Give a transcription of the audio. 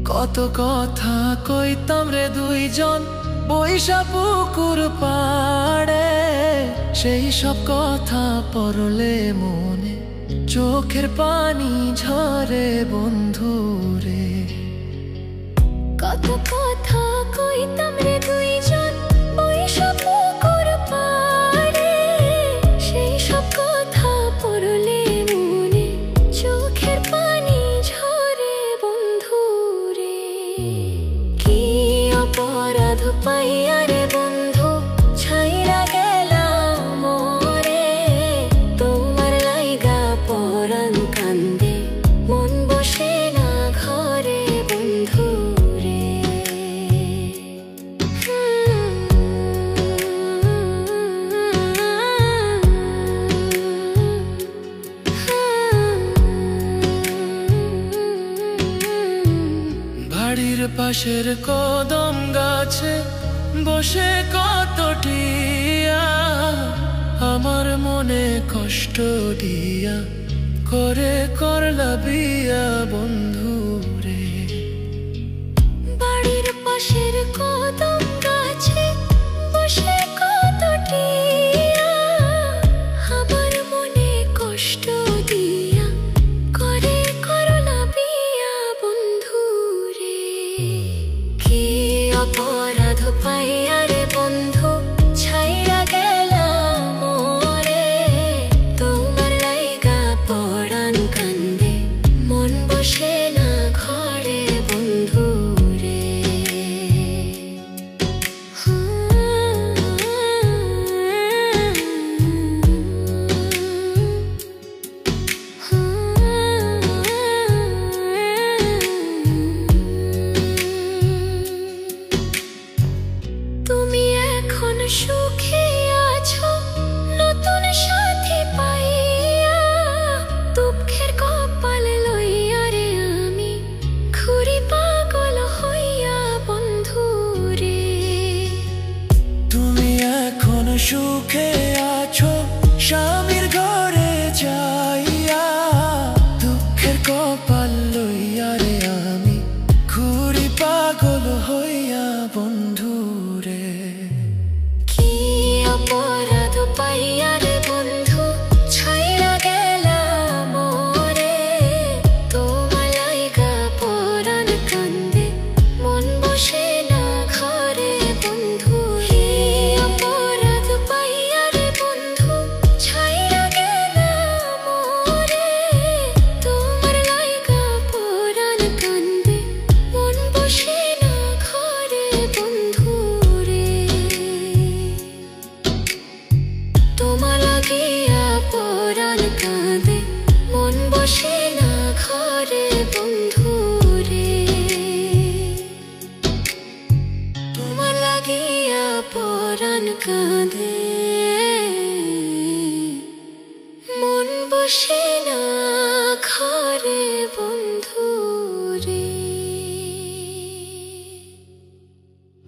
কত কথা কইতাম রে দুইজন বৈশা পুকুর পাড়ে, সেই সব কথা পড়লে মনে চোখের পানি ঝরে বন্ধু রে। কত কথা কইতাম রে দুইজন বৈশা পুকুর পাড়ে, সেই সব কথা পড়লে মনে চোখের পানি ঝরে বন্ধু রে। কি অপরাধ পাইয়া রে বন্ধু ছাইরা গেলাম মোরে, তোমার লাইগা পরাণ কান্দে মন বসে না ঘরে বন্ধু রে। বাড়ির পাশের কদম গাছে বসে কত টিয়া, আমার মনে কষ্ট দিয়া করে করলা বিয়া বন্ধু রে। বাড়ির পাশের কদম গাছে বসে কত টিয়া, আমার মনে কষ্ট দিয়া করে করলা বিয়া বন্ধু রে। কি অপরাধ পাইয়া রে বন্ধু ছাইরা গেলাম মোরে, তোমার লাইগা পরাণ কান্দে মন বসে না ঘরে বন্ধু রে। তুমি এখন সুখে আছো নতুন সাথী পাইয়া, দুঃখের কপাল লইয়া রে আমি ঘুরি পাগল হইয়া বন্ধু রে। তুমি এখন সুখে আছো স্বামীর ঘরে যাইয়া, দুঃখের কপাল লইয়া রে আমি ঘুরি পাগল হইয়া বন্ধু রে। কি অপরাধ পাইয়া রে বন্ধু ছাইরা গেলাম মোরে, তোমার লাইগা পরাণ কান্দে মন বসে না ঘরে বন্ধু রে। অপরাধ পাইয়া রে বন্ধু ছাইরা গেলাম মোরে, তোমার লাইগা পরাণ কান্দে মন বসে না ঘরে বন্ধু রে। তোমার লাগিয়া পরাণ কাঁদে মন বসে না ঘরে বন্ধু রে। তোমার লাগিয়া পরাণ কাঁদে মন বসে